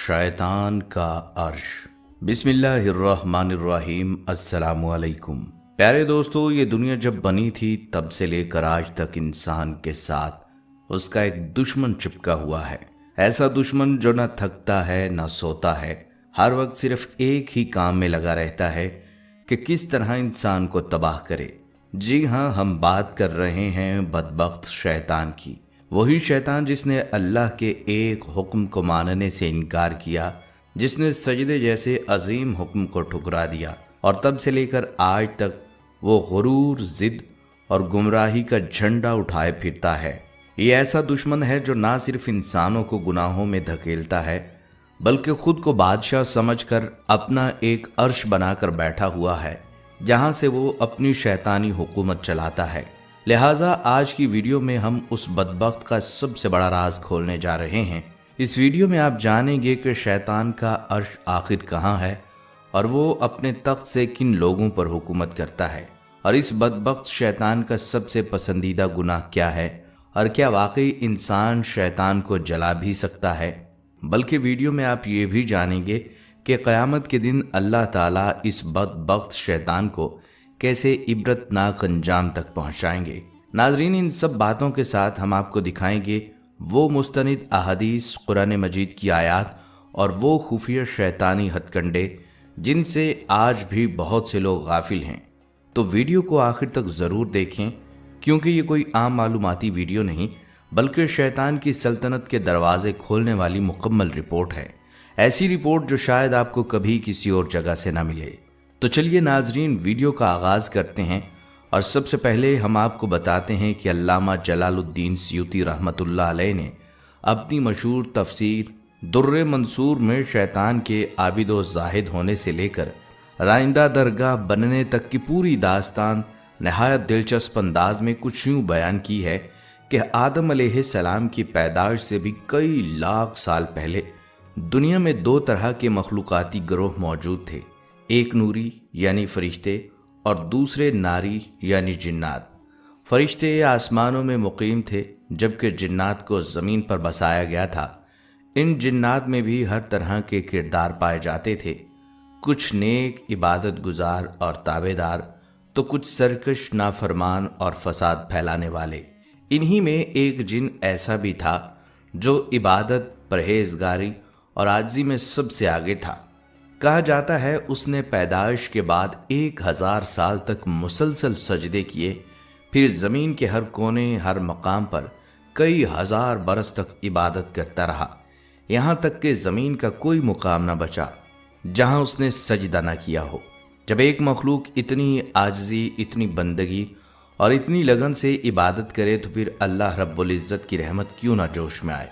शैतान का अर्श। बिस्मिल्लाहिर्रहमानिर्रहीम। अस्सलामुअलैकुम। प्यारे दोस्तों, ये दुनिया जब बनी थी तब से लेकर आज तक इंसान के साथ उसका एक दुश्मन चिपका हुआ है। ऐसा दुश्मन जो न थकता है न सोता है, हर वक्त सिर्फ एक ही काम में लगा रहता है कि किस तरह इंसान को तबाह करे। जी हाँ, हम बात कर रहे हैं बदबख्त शैतान की। वही शैतान जिसने अल्लाह के एक हुक्म को मानने से इनकार किया, जिसने सजदे जैसे अजीम हुक्म को ठुकरा दिया और तब से लेकर आज तक वो गुरूर, जिद और गुमराही का झंडा उठाए फिरता है। ये ऐसा दुश्मन है जो ना सिर्फ इंसानों को गुनाहों में धकेलता है, बल्कि खुद को बादशाह समझकर अपना एक अर्श बनाकर बैठा हुआ है, जहां से वो अपनी शैतानी हुकूमत चलाता है। लिहाजा आज की वीडियो में हम उस बदबख्त का सबसे बड़ा राज खोलने जा रहे हैं। इस वीडियो में आप जानेंगे कि शैतान का अर्श आखिर कहाँ है और वो अपने तख्त से किन लोगों पर हुकूमत करता है, और इस बदबख्त शैतान का सबसे पसंदीदा गुनाह क्या है, और क्या वाकई इंसान शैतान को जला भी सकता है। बल्कि वीडियो में आप ये भी जानेंगे कि क़यामत के दिन अल्लाह ताला इस बदबख्त शैतान को कैसे इबरतनाक अंजाम तक पहुंचाएंगे। नाजरीन, इन सब बातों के साथ हम आपको दिखाएंगे वो मुस्तनिद अहादीस, कुरान मजीद की आयात और वो खुफिया शैतानी हथकंडे जिनसे आज भी बहुत से लोग गाफिल हैं। तो वीडियो को आखिर तक ज़रूर देखें, क्योंकि ये कोई आम मालूमाती वीडियो नहीं, बल्कि शैतान की सल्तनत के दरवाजे खोलने वाली मुकम्मल रिपोर्ट है। ऐसी रिपोर्ट जो शायद आपको कभी किसी और जगह से ना मिले। तो चलिए नाजरीन, वीडियो का आगाज़ करते हैं। और सबसे पहले हम आपको बताते हैं कि अल्लामा जलालुद्दीन सयूती रहमतुल्लाह अलैह ने अपनी मशहूर तफसीर दुर्र मंसूर में शैतान के आबिद व जाहिद होने से लेकर राइंदा दरगाह बनने तक की पूरी दास्तान नहायत दिलचस्प अंदाज में कुछ यूँ बयान की है कि आदम अलैहिस्सलाम की पैदाइश से भी कई लाख साल पहले दुनिया में दो तरह के मखलूकाती ग्रोह मौजूद थे। एक नूरी यानी फरिश्ते और दूसरे नारी यानी जिन्नात। फरिश्ते आसमानों में मुकीम थे, जबकि जिन्नात को ज़मीन पर बसाया गया था। इन जिन्नात में भी हर तरह के किरदार पाए जाते थे, कुछ नेक, इबादत गुजार और ताबेदार, तो कुछ सरकश, नाफरमान और फसाद फैलाने वाले। इन्हीं में एक जिन ऐसा भी था जो इबादत, परहेजगारी और आजिज़ी में सबसे आगे था। कहा जाता है उसने पैदाइश के बाद 1000 साल तक मुसलसल सजदे किए, फिर ज़मीन के हर कोने, हर मकाम पर कई हजार बरस तक इबादत करता रहा, यहाँ तक कि ज़मीन का कोई मुकाम न बचा जहाँ उसने सजदा न किया हो। जब एक मखलूक इतनी आजिज़ी, इतनी बंदगी और इतनी लगन से इबादत करे तो फिर अल्लाह रब्बुल इज़्ज़त की रहमत क्यों ना जोश में आए।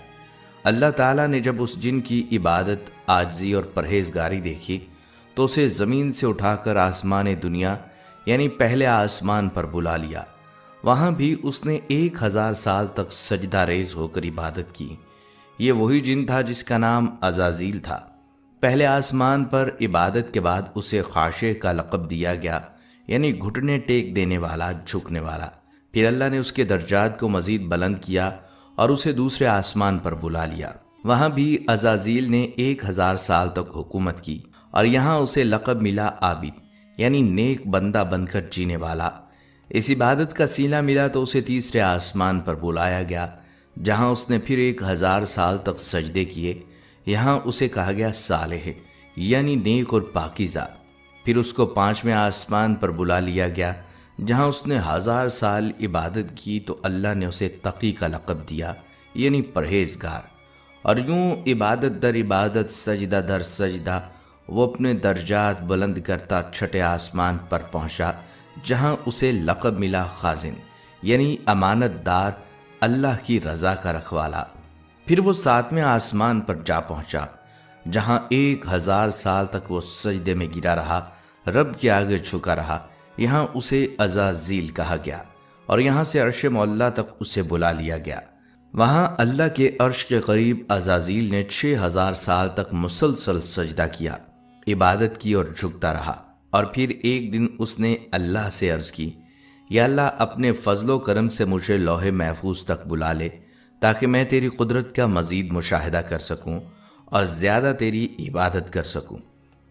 अल्लाह ताला ने जब उस जिन की इबादत, आजिज़ी और परहेजगारी देखी तो उसे ज़मीन से उठाकर आसमान दुनिया यानी पहले आसमान पर बुला लिया। वहाँ भी उसने 1000 साल तक सजदा रेज होकर इबादत की। ये वही जिन था जिसका नाम अज़ाज़ील था। पहले आसमान पर इबादत के बाद उसे खाशे का लक़ब दिया गया, यानी घुटने टेक देने वाला, झुकने वाला। फिर अल्लाह ने उसके दर्जात को मज़ीद बुलंद किया और उसे दूसरे आसमान पर बुला लिया। वहाँ भी अज़ाज़ील ने 1000 साल तक हुकूमत की और यहाँ उसे लक़ब मिला आबिद, यानी नेक बंदा बनकर जीने वाला। इस इबादत का सीला मिला तो उसे तीसरे आसमान पर बुलाया गया, जहाँ उसने फिर 1000 साल तक सजदे किए। यहाँ उसे कहा गया सालेह, यानी नेक और पाकीज़ा। फिर उसको 5वें आसमान पर बुला लिया गया, जहाँ उसने 1000 साल इबादत की तो अल्लाह ने उसे तकी का लक़ब दिया, यानी परहेजगार। और यूँ इबादत दर इबादत, सजदा दर सजदा वो अपने दर्जात बुलंद करता 6ठे आसमान पर पहुँचा, जहाँ उसे लक़ब मिला खाजिन, यानी अमानतदार, अल्लाह की रज़ा का रखवाला। फिर वो 7वें आसमान पर जा पहुँचा, जहाँ 1000 साल तक वो सजदे में गिरा रहा, रब के आगे झुका रहा। यहाँ उसे अज़ाज़ील कहा गया और यहाँ से अर्श मौला तक उसे बुला लिया गया। वहाँ अल्लाह के अर्श के करीब अज़ाज़ील ने 6000 साल तक मुसलसल सजदा किया, इबादत की और झुकता रहा। और फिर एक दिन उसने अल्लाह से अर्ज़ की, या अल्लाह, अपने फ़ज़लो करम से मुझे लौहे महफूज तक बुला ले, ताकि मैं तेरी कुदरत का मज़ीद मुशाहिदा कर सकूं اور زیادہ تیری عبادت کر سکوں۔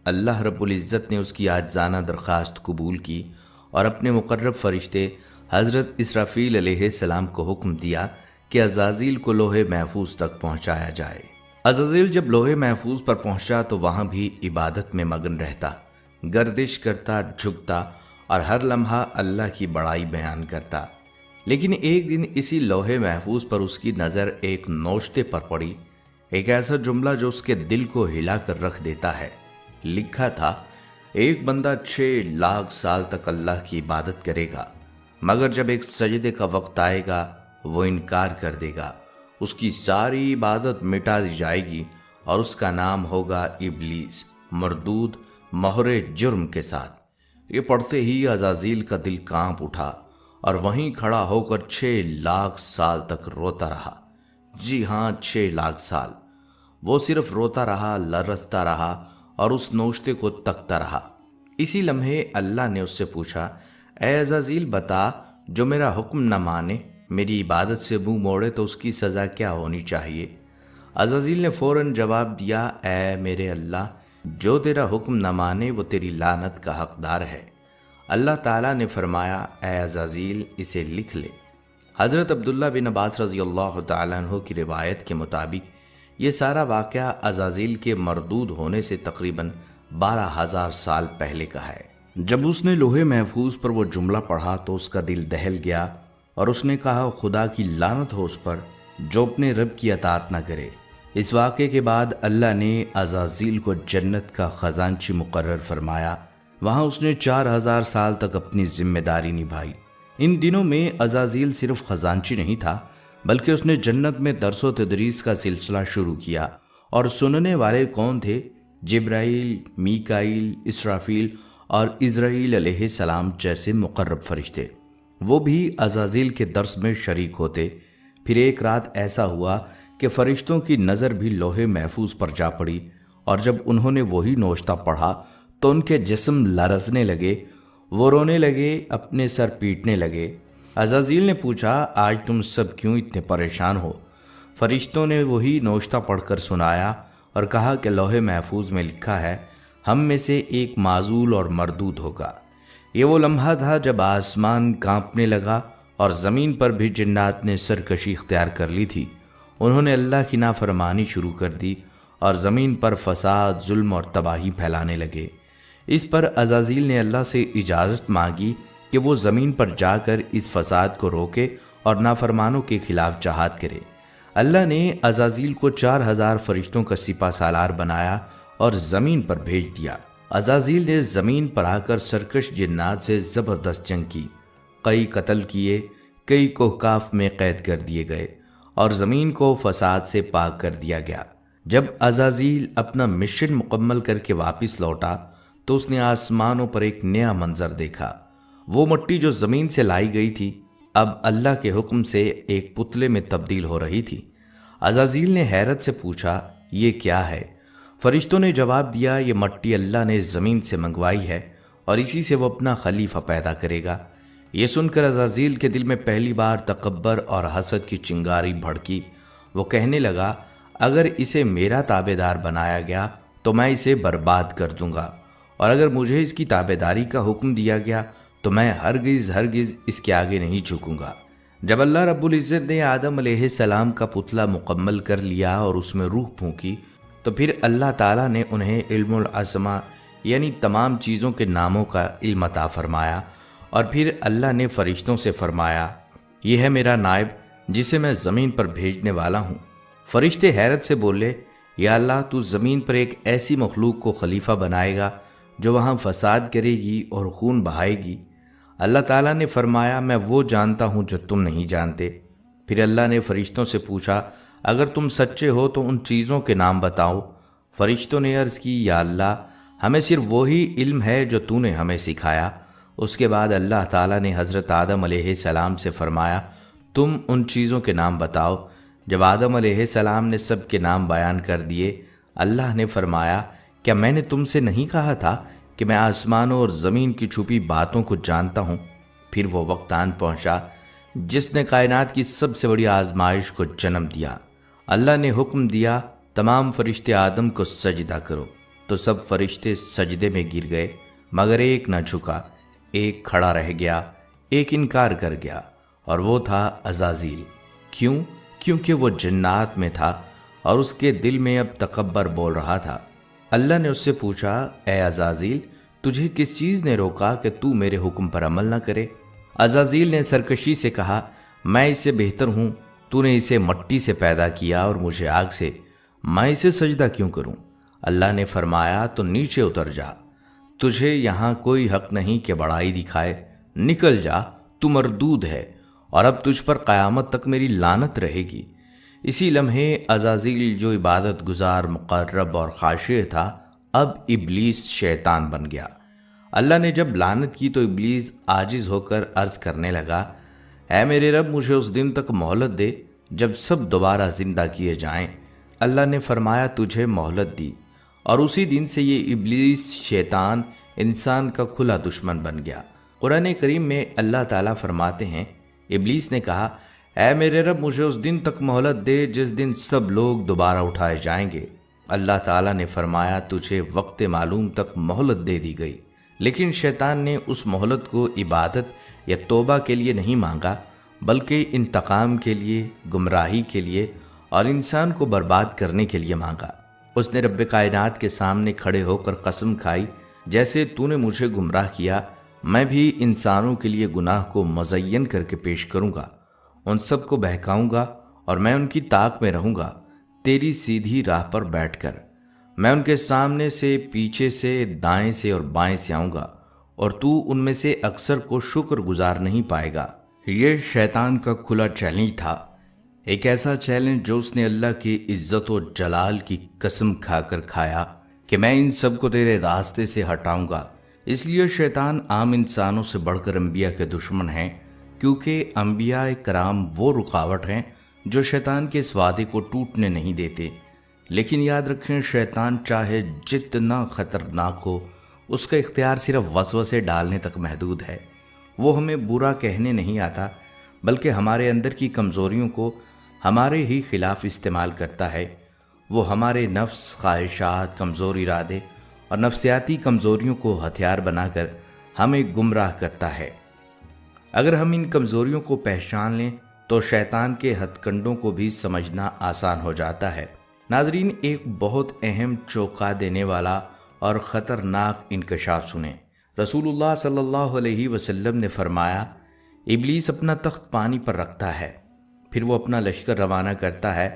اللہ رب العزت نے اس کی عاجزانہ درخواست قبول کی اور اپنے مقرب فرشتے حضرت اسرافیل علیہ السلام کو حکم دیا کہ عزازیل کو لوح محفوظ تک پہنچایا جائے۔ عزازیل جب لوح محفوظ پر پہنچا تو وہاں بھی عبادت میں مگن رہتا، گردش کرتا، جھکتا اور ہر لمحہ اللہ کی بڑائی بیان کرتا۔ لیکن ایک دن اسی لوح محفوظ پر اس کی نظر ایک نوشتے پر پڑی، ایک ایسا جملہ جو اس کے دل کو ہلا کر رکھ دیتا ہے۔ لکھا تھا، ایک بندہ 6 لاکھ سال تک اللہ کی عبادت کرے گا، مگر جب ایک سجدے کا وقت آئے گا وہ انکار کر دے گا، اس کی ساری عبادت مٹا دی جائے گی اور اس کا نام ہوگا ابلیس، مردود، مہر جرم کے ساتھ۔ یہ پڑھتے ہی عزازیل کا دل کانپ اٹھا اور وہیں کھڑا ہو کر 6 لاکھ سال تک روتا رہا۔ جی ہاں، 6 لاکھ سال وہ صرف روتا رہا، لرزتا رہا اور اس نوشتے کو تکتا رہا۔ اسی لمحے اللہ نے اس سے پوچھا، اے عزازیل بتا، جو میرا حکم نہ مانے، میری عبادت سے منہ موڑے تو اس کی سزا کیا ہونی چاہیے؟ عزازیل نے فوراً جواب دیا، اے میرے اللہ، جو تیرا حکم نہ مانے وہ تیری لعنت کا حقدار ہے۔ اللہ تعالیٰ نے فرمایا، اے عزازیل اسے لکھ لے۔ حضرت عبداللہ بن عباس رضی اللہ تعالیٰ عنہ کی روایت کے مطابق یہ سارا واقعہ عزازیل کے مردود ہونے سے تقریباً 12,000 سال پہلے کا ہے۔ جب اس نے لوح محفوظ پر وہ جملہ پڑھا تو اس کا دل دہل گیا اور اس نے کہا، خدا کی لعنت ہو اس پر جو اپنے رب کی اطاعت نہ کرے۔ اس واقعے کے بعد اللہ نے عزازیل کو جنت کا خزانچی مقرر فرمایا، وہاں اس نے 4,000 سال تک اپنی ذمہ داری نبھائی۔ ان دنوں میں عزازیل صرف خزانچی نہیں تھا، بلکہ اس نے جنت میں درس و تدریس کا سلسلہ شروع کیا، اور سننے والے کون تھے؟ جبرائیل، میکائیل، اسرافیل اور عزرائیل علیہ السلام جیسے مقرب فرشتے، وہ بھی عزازیل کے درس میں شریک ہوتے۔ پھر ایک رات ایسا ہوا کہ فرشتوں کی نظر بھی لوح محفوظ پر جا پڑی، اور جب انہوں نے وہی نوشتہ پڑھا تو ان کے جسم لرزنے لگے، وہ رونے لگے، اپنے سر پیٹنے لگے۔ عزازیل نے پوچھا، آج تم سب کیوں اتنے پریشان ہو؟ فرشتوں نے وہی نوشتہ پڑھ کر سنایا اور کہا کہ لوح محفوظ میں لکھا ہے، ہم میں سے ایک معزول اور مردود ہوگا۔ یہ وہ لمحہ تھا جب آسمان کانپنے لگا اور زمین پر بھی جنات نے سرکشی اختیار کر لی تھی۔ انہوں نے اللہ کی نافرمانی شروع کر دی اور زمین پر فساد، ظلم اور تباہی پھیلانے لگے۔ اس پر عزازیل نے اللہ سے اجازت مانگی کہ وہ زمین پر جا کر اس فساد کو روکے اور نافرمانوں کے خلاف جہاد کرے۔ اللہ نے عزازیل کو 4,000 فرشتوں کا سپہ سالار بنایا اور زمین پر بھیج دیا۔ عزازیل نے زمین پر آ کر سرکش جنات سے زبردست جنگ کی، کئی قتل کیے، کئی کو کاف میں قید کر دیے گئے اور زمین کو فساد سے پاک کر دیا گیا۔ جب عزازیل اپنا مشن مکمل کر کے واپس لوٹا تو اس نے آسمانوں پر ایک نیا منظر دیکھا۔ وہ مٹی جو زمین سے لائی گئی تھی اب اللہ کے حکم سے ایک پتلے میں تبدیل ہو رہی تھی۔ عزازیل نے حیرت سے پوچھا، یہ کیا ہے؟ فرشتوں نے جواب دیا، یہ مٹی اللہ نے زمین سے منگوائی ہے اور اسی سے وہ اپنا خلیفہ پیدا کرے گا۔ یہ سن کر عزازیل کے دل میں پہلی بار تکبر اور حسد کی چنگاری بھڑکی۔ وہ کہنے لگا، اگر اسے میرا تابعدار بنایا گیا تو میں اسے برباد کر دوں گا، اور اگر مجھے اس کی تابعداری کا حکم دیا گیا تو میں ہرگز اس کے آگے نہیں جھکوں گا۔ جب اللہ رب العزت نے آدم علیہ السلام کا پتلا مکمل کر لیا اور اس میں روح پھونکی تو پھر اللہ تعالیٰ نے انہیں علم الاسماء یعنی تمام چیزوں کے ناموں کا علم عطا فرمایا، اور پھر اللہ نے فرشتوں سے فرمایا، یہ ہے میرا نائب جسے میں زمین پر بھیجنے والا ہوں۔ فرشتے حیرت سے بولے، یا اللہ، تو زمین پر ایک ایسی مخلوق کو خلیفہ بنائے گا جو وہاں فساد کرے گی اور خون بہائے گی؟ اللہ تعالیٰ نے فرمایا، میں وہ جانتا ہوں جو تم نہیں جانتے۔ پھر اللہ نے فرشتوں سے پوچھا، اگر تم سچے ہو تو ان چیزوں کے نام بتاؤ۔ فرشتوں نے عرض کی، یا اللہ، ہمیں صرف وہی علم ہے جو تو نے ہمیں سکھایا۔ اس کے بعد اللہ تعالیٰ نے حضرت آدم علیہ السلام سے فرمایا، تم ان چیزوں کے نام بتاؤ۔ جب آدم علیہ السلام نے سب کے نام بیان کر دیے، اللہ نے فرمایا، کیا میں نے تم سے نہیں کہا تھا کہ میں آسمانوں اور زمین کی چھپی باتوں کو جانتا ہوں؟ پھر وہ وقت آن پہنچا جس نے کائنات کی سب سے بڑی آزمائش کو جنم دیا۔ اللہ نے حکم دیا، तमाम फरिश्ते आदम को सजदा करो। तो सब फरिश्ते सजदे में गिर गए, मगर एक न झुका, एक खड़ा रह गया, एक इनकार कर गया, और वो था अज़ाज़ील। क्यों? क्योंकि वो जन्नात में था और उसके दिल में अब तकब्बर बोल रहा था। अल्लाह ने उससे पूछा, ए अज़ाज़ील, तुझे किस चीज़ ने रोका कि तू मेरे हुक्म पर अमल न करे? अज़ाज़ील ने सरकशी से कहा, मैं इससे बेहतर हूँ, तूने इसे मट्टी से पैदा किया और मुझे आग से, मैं इसे सजदा क्यों करूँ? अल्लाह ने फरमाया, तो नीचे उतर जा, तुझे यहाँ कोई हक नहीं कि बड़ाई दिखाए, निकल जा, तू मरदूद है और अब तुझ पर क़यामत तक मेरी लानत रहेगी। इसी लम्हे अज़ाज़ील जो इबादत गुजार, मुक़र्रब और ख़ाशिअ था, अब इब्लीस शैतान बन गया। अल्लाह ने जब लानत की तो इब्लीस आजिज़ होकर अर्ज़ करने लगा, ऐ मेरे रब, मुझे उस दिन तक मोहलत दे जब सब दोबारा ज़िंदा किए जाएं। अल्लाह ने फरमाया, तुझे मोहलत दी, और उसी दिन से ये इब्लीस शैतान इंसान का खुला दुश्मन बन गया। कुरान करीम में अल्लाह ताला फरमाते हैं, इब्लीस ने कहा, ऐ मेरे रब, मुझे उस दिन तक मोहलत दे जिस दिन सब लोग दोबारा उठाए जाएंगे। अल्लाह ताला ने फरमाया, तुझे वक्त मालूम तक मोहलत दे दी गई। लेकिन शैतान ने उस मोहलत को इबादत या तौबा के लिए नहीं मांगा, बल्कि इंतकाम के लिए, गुमराही के लिए और इंसान को बर्बाद करने के लिए मांगा। उसने रब कायनात के सामने खड़े होकर कसम खाई, जैसे तूने मुझे गुमराह किया, मैं भी इंसानों के लिए गुनाह को मज़य्यन करके पेश करूँगा, उन सब को बहकाऊँगा और मैं उनकी ताक में रहूँगा, तेरी सीधी राह पर बैठकर। मैं उनके सामने से, पीछे से, दाएं से और बाएं से आऊँगा, और तू उनमें से अक्सर को शुक्रगुजार नहीं पाएगा। ये शैतान का खुला चैलेंज था, एक ऐसा चैलेंज जो उसने अल्लाह की इज्जत और जलाल की कसम खाकर खाया कि मैं इन सब को तेरे रास्ते से हटाऊंगा। इसलिए शैतान आम इंसानों से बढ़कर अंबिया के दुश्मन हैं, क्योंकि अंबिया कराम वो रुकावट हैं जो शैतान के इस वादे को टूटने नहीं देते। लेकिन याद रखें, शैतान चाहे जितना खतरनाक हो, उसका इख्तियार सिर्फ वसवसे डालने तक महदूद है। वो हमें बुरा कहने नहीं आता, बल्कि हमारे अंदर की कमज़ोरियों को हमारे ही खिलाफ इस्तेमाल करता है। वो हमारे नफ्स, ख्वाहिशात, कमज़ोर इरादे और नफ्सियाती कमज़ोरियों को हथियार बनाकर हमें गुमराह करता है। अगर हम इन कमज़ोरियों को पहचान लें तो शैतान के हथकंडों को भी समझना आसान हो जाता है। नाजरीन, एक बहुत अहम, चौंका देने वाला और ख़तरनाक इंकशाफ सुने। रसूलुल्लाह सल्लल्लाहु अलैहि वसल्लम ने फरमाया, इब्लीस अपना तख्त पानी पर रखता है, फिर वो अपना लश्कर रवाना करता है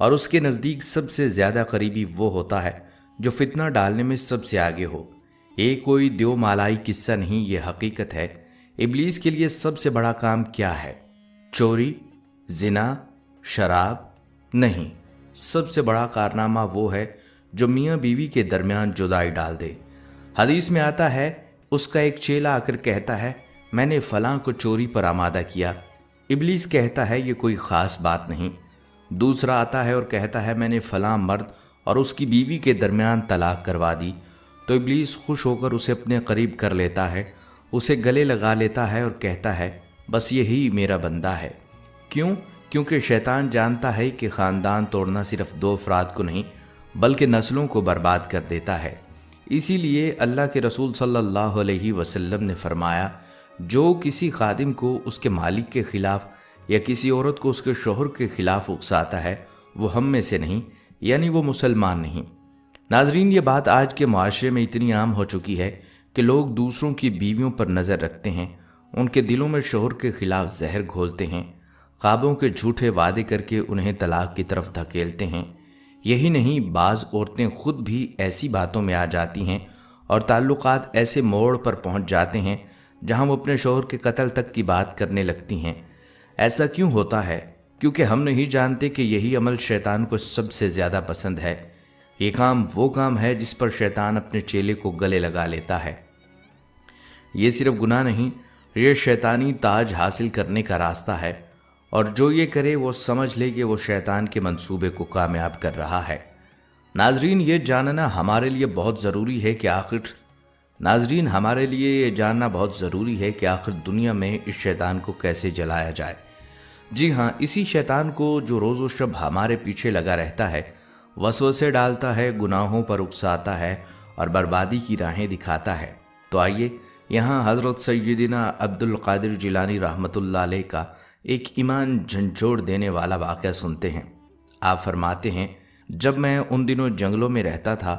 और उसके नज़दीक सबसे ज़्यादा करीबी वो होता है जो फितना डालने में सबसे आगे हो। ये कोई दो मालाई किस्सा नहीं, ये हकीकत है। इब्लीस के लिए सबसे बड़ा काम क्या है? चोरी, जिना, शराब? नहीं, सबसे बड़ा कारनामा वो है जो मियाँ बीवी के दरमियान जुदाई डाल दे। हदीस में आता है, उसका एक चेला आकर कहता है, मैंने फलां को चोरी पर आमादा किया। इब्लीस कहता है, ये कोई ख़ास बात नहीं। दूसरा आता है और कहता है, मैंने फलां मर्द और उसकी बीवी के दरमियान तलाक करवा दी। तो इब्लीस खुश होकर उसे अपने करीब कर लेता है, उसे गले लगा लेता है और कहता है, बस यही मेरा बंदा है। क्यों? क्योंकि शैतान जानता है कि ख़ानदान तोड़ना सिर्फ दो अफराद को नहीं, बल्कि नस्लों को बर्बाद कर देता है। इसीलिए अल्लाह के रसूल सल्लल्लाहु अलैहि वसल्लम ने फरमाया, जो किसी खादिम को उसके मालिक के ख़िलाफ़ या किसी औरत को उसके शोहर के ख़िलाफ़ उकसाता है, वो हम में से नहीं, यानी वो मुसलमान नहीं। नाजरीन, ये बात आज के माशरे में इतनी आम हो चुकी है कि लोग दूसरों की बीवियों पर नज़र रखते हैं, उनके दिलों में शोहर के ख़िलाफ़ जहर घोलते हैं, ख्वाबों के झूठे वादे करके उन्हें तलाक की तरफ धकेलते हैं। यही नहीं, बाज़ औरतें खुद भी ऐसी बातों में आ जाती हैं और ताल्लुकात ऐसे मोड़ पर पहुंच जाते हैं जहां वो अपने शोहर के कत्ल तक की बात करने लगती हैं। ऐसा क्यों होता है? क्योंकि हम नहीं जानते कि यही अमल शैतान को सबसे ज़्यादा पसंद है। ये काम वो काम है जिस पर शैतान अपने चेले को गले लगा लेता है। ये सिर्फ गुनाह नहीं, ये शैतानी ताज हासिल करने का रास्ता है, और जो ये करे वो समझ ले कि वो शैतान के मंसूबे को कामयाब कर रहा है। नाजरीन, ये जानना हमारे लिए बहुत ज़रूरी है कि आखिर दुनिया में इस शैतान को कैसे जलाया जाए। जी हाँ, इसी शैतान को जो रोज़ व शब हमारे पीछे लगा रहता है, वसवसे डालता है, गुनाहों पर उकसाता है और बर्बादी की राहें दिखाता है। तो आइए यहाँ हज़रत सैयदना अब्दुल कादिर जिलानी रहमतुल्लाह अलैह का एक ईमान झंझोड़ देने वाला वाक़या सुनते हैं। आप फरमाते हैं, जब मैं उन दिनों जंगलों में रहता था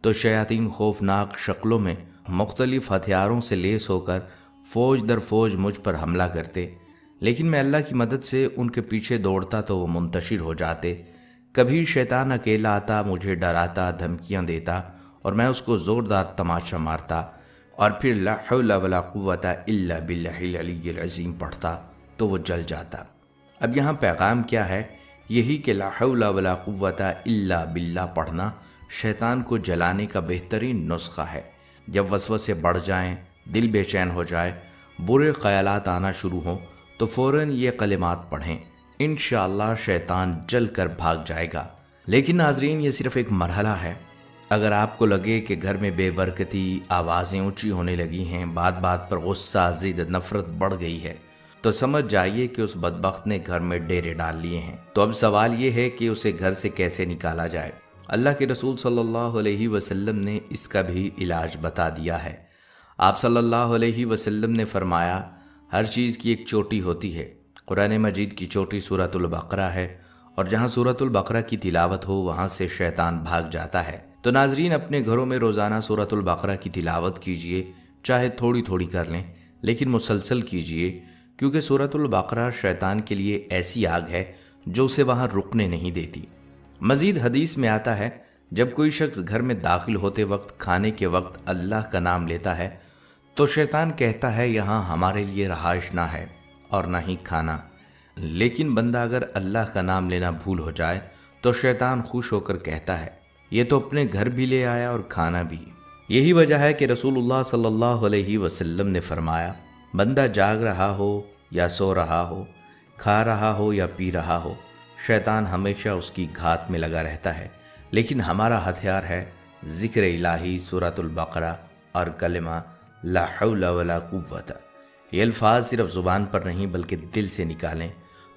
तो शयातीन खौफनाक शक्लों में मुख्तलिफ हथियारों से लेस होकर फ़ौज दर फ़ौज मुझ पर हमला करते, लेकिन मैं अल्लाह की मदद से उनके पीछे दौड़ता तो वो मुंतशिर हो जाते। कभी शैतान अकेला आता, मुझे डराता, धमकियां देता और मैं उसको ज़ोरदार तमाचा मारता और फिर ला हौला वला कुव्वता इल्ला बिल्लाहिल अलिय्यिल अज़ीम पढ़ता तो वो जल जाता। अब यहाँ पैगाम क्या है? यही कि ला हौला वला कुव्वता इल्ला बिल्लाह पढ़ना शैतान को जलाने का बेहतरीन नुस्खा है। जब वसवसे बढ़ जाएं, दिल बेचैन हो जाए, बुरे ख्यालात आना शुरू हों तो फ़ौरन ये कलिमात पढ़ें, इंशाअल्लाह शैतान जल कर भाग जाएगा। लेकिन नाजरीन, ये सिर्फ़ एक मरहला है। अगर आपको लगे कि घर में बेबरकती, आवाज़ें ऊंची होने लगी हैं, बात बात पर गुस्सा, ज़िद, नफ़रत बढ़ गई है, तो समझ जाइए कि उस बदबख्त ने घर में डेरे डाल लिए हैं। तो अब सवाल ये है कि उसे घर से कैसे निकाला जाए। अल्लाह के रसूल सल्लल्लाहु अलैहि वसल्लम ने इसका भी इलाज बता दिया है। आप सल्लल्लाहु अलैहि वसल्लम ने फरमाया, हर चीज़ की एक चोटी होती है। कुरान मजीद की चोटी सूरतुल बकरा है और जहाँ सूरतुल बकरा की तिलावत हो वहाँ से शैतान भाग जाता है। तो नाजरीन, अपने घरों में रोज़ाना सूरतुल बकरा की तिलावत कीजिए, चाहे थोड़ी थोड़ी कर लें, लेकिन मुसलसल कीजिए, क्योंकि सूरतुल बकरा शैतान के लिए ऐसी आग है जो उसे वहाँ रुकने नहीं देती। मज़ीद हदीस में आता है, जब कोई शख्स घर में दाखिल होते वक्त, खाने के वक्त अल्लाह का नाम लेता है तो शैतान कहता है, यहाँ हमारे लिए रहाइश ना है और ना ही खाना। लेकिन बंदा अगर अल्लाह का नाम लेना भूल हो जाए तो शैतान खुश होकर कहता है, ये तो अपने घर भी ले आया और खाना भी। यही वजह है कि रसूलुल्लाह सल्लल्लाहु अलैहि वसल्लम ने फरमाया, बंदा जाग रहा हो या सो रहा हो, खा रहा हो या पी रहा हो, शैतान हमेशा उसकी घात में लगा रहता है। लेकिन हमारा हथियार है ज़िक्र इलाही, सूरतुल बकरा और कलिमा ला हौला वला कुव्वता। ये अल्फाज सिर्फ ज़ुबान पर नहीं बल्कि दिल से निकालें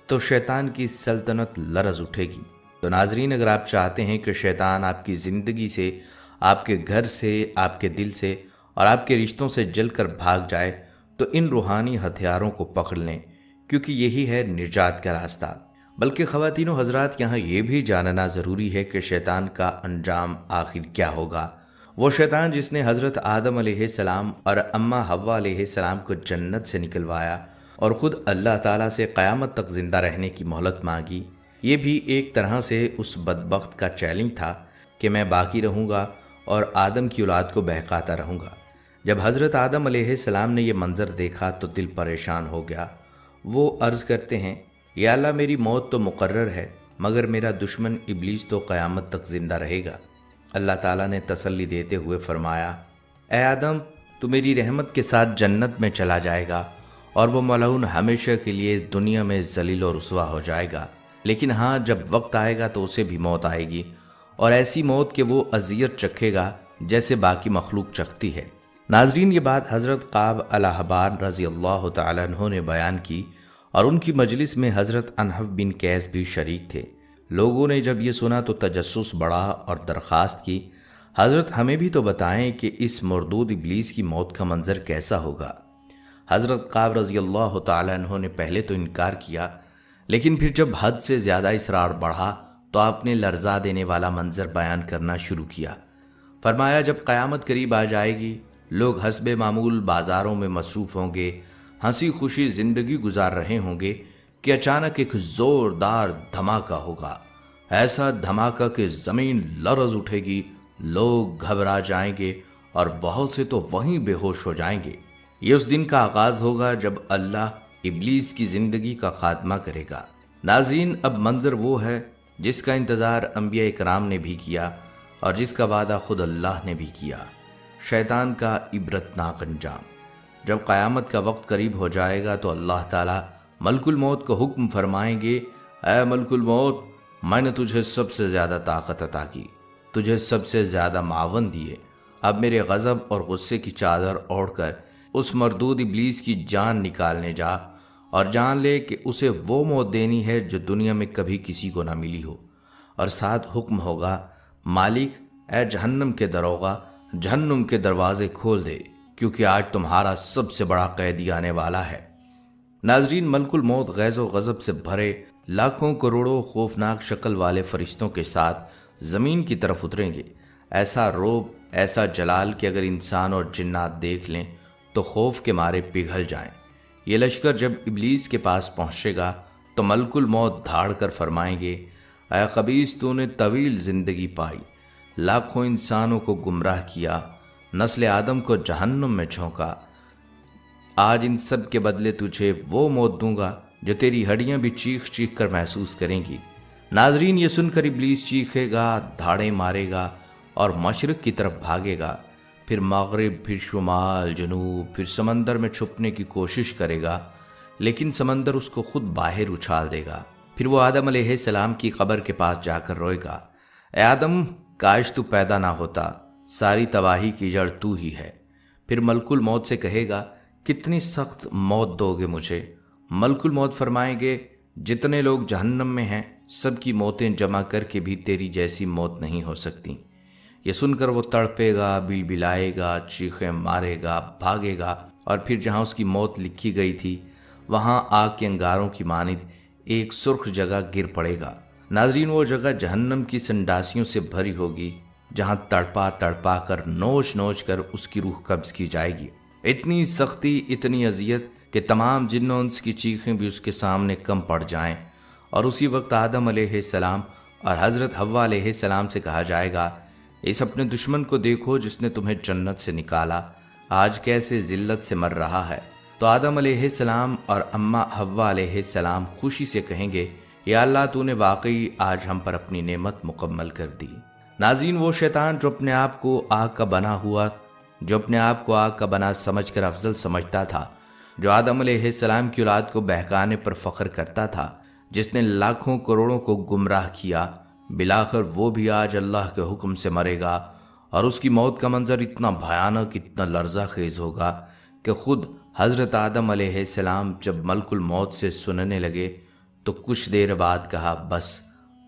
तो शैतान की सल्तनत लरज़ उठेगी। तो नाजरीन, अगर आप चाहते हैं कि शैतान आपकी ज़िंदगी से, आपके घर से, आपके दिल से और आपके रिश्तों से जलकर भाग जाए, तो इन रूहानी हथियारों को पकड़ लें, क्योंकि यही है निजात का रास्ता। बल्कि ख़वातीनो हज़रात, यहाँ ये भी जानना ज़रूरी है कि शैतान का अंजाम आखिर क्या होगा। वो शैतान जिसने हज़रत आदम अलैहिस्सलाम और अम्मा हव्वा अलैहिस्सलाम को जन्नत से निकलवाया और ख़ुद अल्लाह ताला से क़यामत तक ज़िंदा रहने की मोहलत मांगी, ये भी एक तरह से उस बदबख्त का चैलेंज था कि मैं बाकी रहूँगा और आदम की औलाद को बहकाता रहूँगा। जब हज़रत आदम अलैहिस्सलाम ने यह मंज़र देखा तो दिल परेशान हो गया। वो अर्ज़ करते हैं, या अल्लाह, मेरी मौत तो मुकर्रर है, मगर मेरा दुश्मन इब्लीस तो क़यामत तक ज़िंदा रहेगा। अल्लाह ताला ने तसल्ली देते हुए फरमाया, ए आदम, तू मेरी रहमत के साथ जन्नत में चला जाएगा और वो मलऊन हमेशा के लिए दुनिया में ज़लील और रुसवा हो जाएगा। लेकिन हाँ, जब वक्त आएगा तो उसे भी मौत आएगी, और ऐसी मौत कि वो अज़ियत चखेगा जैसे बाकी मखलूक चखती है। नाजरीन, ये बात हज़रत काब अल-अहबार रज़ी अल्लाह तआला अन्हु ने बयान की और उनकी मजलिस में हज़रत अनहफ बिन कैस भी शरीक थे। लोगों ने जब ये सुना तो तजस्सुस बढ़ा और दरख्वास्त की, हज़रत हमें भी तो बताएं कि इस मरदूद इब्लीस की मौत का मंज़र कैसा होगा। हज़रत काब रज़ी अल्लाह तआला अन्हु ने पहले तो इनकार किया, लेकिन फिर जब हद से ज़्यादा इसरार बढ़ा तो आपने लर्जा देने वाला मंज़र बयान करना शुरू किया। फरमाया, जब क़यामत करीब आ जाएगी, लोग हस्बे मामूल बाज़ारों में मसरूफ़ होंगे, हंसी खुशी ज़िंदगी गुजार रहे होंगे कि अचानक एक ज़ोरदार धमाका होगा। ऐसा धमाका कि ज़मीन लरज़ उठेगी, लोग घबरा जाएंगे और बहुत से तो वहीं बेहोश हो जाएंगे। ये उस दिन का आगाज़ होगा जब अल्लाह इब्लीस की ज़िंदगी का खात्मा करेगा। नाज़रीन, अब मंज़र वो है जिसका इंतज़ार अंबिया इकराम ने भी किया और जिसका वादा खुद अल्लाह ने भी किया, शैतान का इबरतनाक अंजाम। जब क़यामत का वक्त करीब हो जाएगा तो अल्लाह ताला मलकुल मौत को हुक्म फरमाएंगे, ऐ मलकुल मौत, मैंने तुझे सबसे ज़्यादा ताकत अता की, तुझे सबसे ज़्यादा मावन दिए। अब मेरे गज़ब और गुस्से की चादर ओढ़कर उस मरदूद इब्लीस की जान निकालने जा और जान ले कि उसे वो मौत देनी है जो दुनिया में कभी किसी को ना मिली हो। اور ساتھ حکم ہوگا، مالک اے جہنم کے دروغہ، جہنم کے دروازے کھول دے، کیونکہ آج تمہارا سب سے بڑا قیدی آنے والا ہے۔ ناظرین، ملک الموت غیظ و غضب سے بھرے لاکھوں کروڑوں خوفناک شکل والے فرشتوں کے ساتھ زمین کی طرف اتریں گے۔ ایسا روب، ایسا جلال کہ اگر انسان اور جنات دیکھ لیں تو خوف کے مارے پگھل جائیں۔ یہ لشکر جب ابلیس کے پاس پہنچے گا تو ملک الموت دھاڑ کر فرمائیں گے، اے خبیث، تو نے طویل زندگی پائی، لاکھوں انسانوں کو گمراہ کیا، نسل آدم کو جہنم میں جھونکا، آج ان سب کے بدلے تجھے وہ موت دوں گا جو تیری ہڈیاں بھی چیخ چیخ کر محسوس کریں گی۔ ناظرین، یہ سن کر ابلیس چیخے گا، دھاڑے مارے گا اور مشرق کی طرف بھاگے گا، پھر مغرب، پھر شمال، جنوب، پھر سمندر میں چھپنے کی کوشش کرے گا، لیکن سمندر اس کو خود باہر اچھال دے گا۔ پھر وہ آدم علیہ السلام کی قبر کے پاس جا کر روئے گا، اے آدم، کاش تو پیدا نہ ہوتا، ساری تباہی کی جڑ تو ہی ہے۔ پھر ملک الموت سے کہے گا، کتنی سخت موت دو گے مجھے؟ ملک الموت فرمائیں گے، جتنے لوگ جہنم میں ہیں سب کی موتیں جمع کر کے بھی تیری جیسی موت نہیں ہو سکتی۔ یہ سن کر وہ تڑپے گا، بل بلائے گا، چیخیں مارے گا، بھاگے گا، اور پھر جہاں اس کی موت لکھی گئی تھی وہاں آگ کے انگاروں کی مانند ایک سرخ جگہ گر پڑے گا۔ ناظرین، وہ جگہ جہنم کی سنڈاسیوں سے بھری ہوگی، جہاں تڑپا تڑپا کر نوچ نوچ کر اس کی روح قبض کی جائے گی۔ اتنی سختی، اتنی اذیت کہ تمام جن و انس کی چیخیں بھی اس کے سامنے کم پڑ جائیں، اور اسی وقت آدم علیہ السلام اور حضرت حوا علیہ السلام سے کہا جائے گا، اس اپنے دشمن کو دیکھو جس نے تمہیں جنت سے نکالا، آج کیسے ذلت سے مر رہا ہے۔ تو آدم علیہ السلام اور اماں حوا علیہ السلام خوشی سے کہیں گے، یا اللہ، تو نے واقعی آج ہم پر اپنی نعمت مکمل کر دی۔ ناظرین، وہ شیطان جو اپنے آپ کو آگ کا بنا سمجھ کر افضل سمجھتا تھا، جو آدم علیہ السلام کی اولاد کو بہکانے پر فخر کرتا تھا، جس نے لاکھوں کروڑوں کو گمراہ کیا، بالآخر وہ بھی آج اللہ کے حکم سے مرے گا، اور اس کی موت کا منظر اتنا بھیانک، اتنا لرزہ خیز ہوگا کہ خود حضرت آدم علیہ السلام جب ملک الموت سے سننے لگے تو کچھ دیر بعد کہا، بس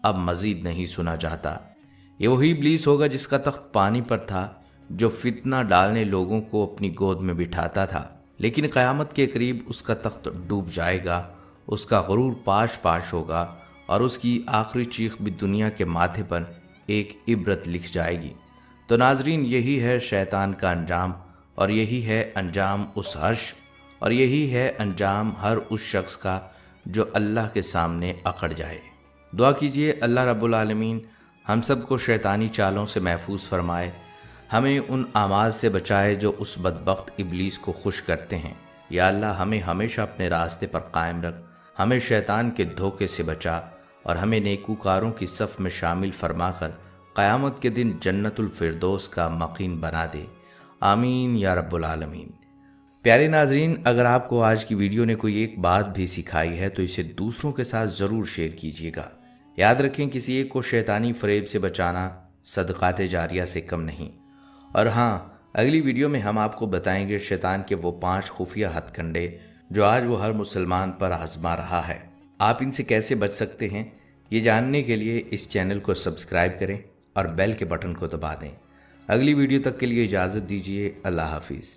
اب مزید نہیں سنا جاتا۔ یہ وہی ابلیس ہوگا جس کا تخت پانی پر تھا، جو فتنہ ڈالنے لوگوں کو اپنی گود میں بٹھاتا تھا، لیکن قیامت کے قریب اس کا تخت ڈوب جائے گا، اس کا غرور پاش پاش ہوگا، اور اس کی آخری چیخ بھی دنیا کے ماتھے پر ایک عبرت لکھ جائے گی۔ تو ناظرین، یہی ہے شیطان کا انجام، اور یہی ہے انجام اس عرش، اور یہی ہے انجام ہر اس شخص کا جو اللہ کے سامنے اکڑ جائے۔ دعا کیجئے اللہ رب العالمین ہم سب کو شیطانی چالوں سے محفوظ فرمائے، ہمیں ان اعمال سے بچائے جو اس بدبخت ابلیس کو خوش کرتے ہیں۔ یا اللہ، ہمیں ہمیشہ اپنے راستے پر قائم رکھ، ہمیں شیطان کے دھوکے سے بچا، اور ہمیں نیکوکاروں کی صف میں شامل فرما کر قیامت کے دن جنت الفردوس کا مقیم بنا دے۔ آمین یا رب العالمین۔ پیارے ناظرین، اگر آپ کو آج کی ویڈیو نے کوئی ایک بات بھی سکھائی ہے تو اسے دوسروں کے ساتھ ضرور شیئر کیجیے گا۔ یاد رکھیں، کسی ایک کو شیطانی فریب سے بچانا صدقات جاریہ سے کم نہیں۔ اور ہاں، اگلی ویڈیو میں ہم آپ کو بتائیں گے شیطان کے وہ 5 خفیہ ہتھ کنڈے جو آج وہ ہر مسلمان پر آزما رہا ہے۔ آپ ان سے کیسے بچ سکتے ہیں، یہ جاننے کے لیے اس چینل کو سبسکرائب کریں اور بیل کے بٹن کو دبا دیں۔ اگلی ویڈیو تک کے لیے اجازت دیجیے۔ اللہ حافظ۔